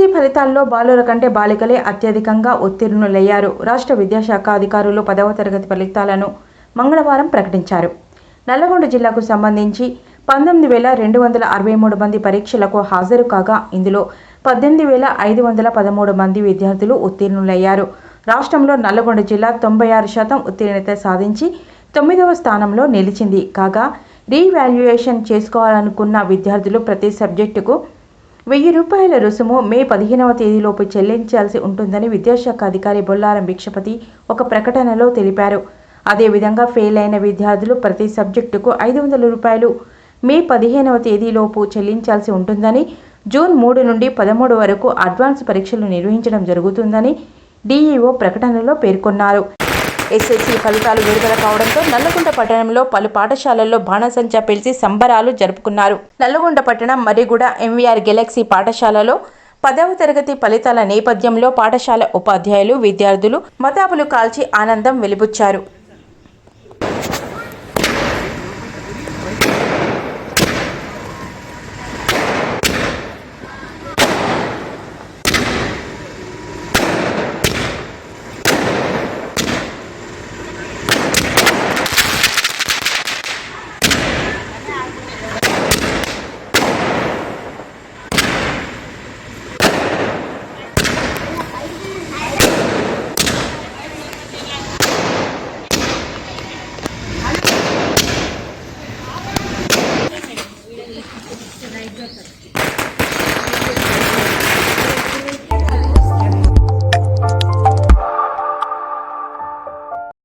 SSC ఫలితాల్లో బాలుర కంటే బాలికలే అత్యధికంగా ఉత్తీర్ణులయ్యారు. రాష్ట్ర విద్యాశాఖ అధికారులు 10వ తరగతి ఫలితాలను మంగళవారం ప్రకటించారు. నల్లగొండ జిల్లాకు సంబంధించి 19,263 మంది పరీక్షలకు హాజరు కాగా ఇందులో 18,513 మంది విద్యార్థులు ఉత్తీర్ణులయ్యారు. రాష్ట్రంలో నల్లగొండ జిల్లా 96% ఉత్తీర్ణత సాధించి 9వ స్థానంలో నిలిచింది. కాగా రీవాల్యుయేషన్ చేసుకోవాలనుకున్న విద్యార్థులు ప్రతి సబ్జెక్టుకు ₹1000 రుసుము మే 15వ తేదీలోపు చెల్లించాల్సి ఉంటుందని విద్యాశాఖ అధికారి బొల్లారం భిక్షపతి ఒక ప్రకటనలో తెలిపారు. అదేవిధంగా ఫెయిల్ అయిన విద్యార్థులు ప్రతి సబ్జెక్టుకు ₹500 మే 15వ తేదీలోపు చెల్లించాల్సి ఉంటుందని, జూన్ 3 నుండి 13 వరకు అడ్వాన్స్ పరీక్షలు నిర్వహించడం జరుగుతుందని డీఈఓ ప్రకటనలో పేర్కొన్నారు. ఎస్ఎస్సీ ఫలితాలు విడుదల కావడంతో నల్లగొండ పట్టణంలో పలు పాఠశాలల్లో బాణసంచా పేల్చి సంబరాలు జరుపుకున్నారు. నల్లగొండ పట్టణం మర్రిగూడ ఎంవీఆర్ గెలాక్సీ పాఠశాలలో 10వ తరగతి ఫలితాల నేపథ్యంలో పాఠశాల ఉపాధ్యాయులు, విద్యార్థులు మతాబులు కాల్చి ఆనందం వెలిబుచ్చారు.